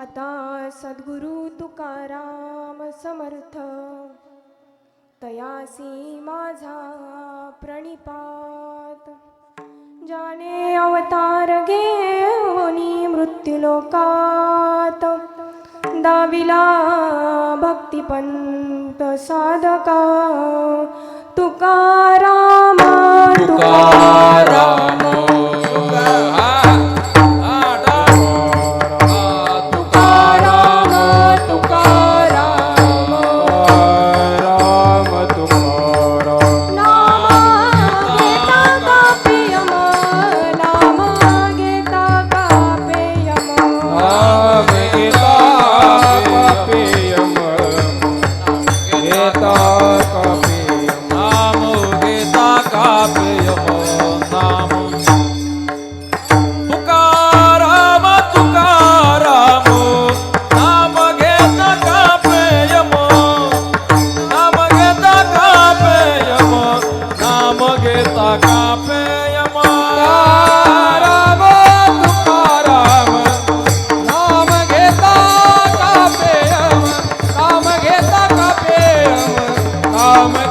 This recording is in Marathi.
आता सद्गुरु तुकाराम समर्थ तयासी माझा प्रणिपात. जाने अवतार घेऊनी मृत्युलोकात दाविला भक्तिपंत साधका. तुकाराम तुकाराम Amen.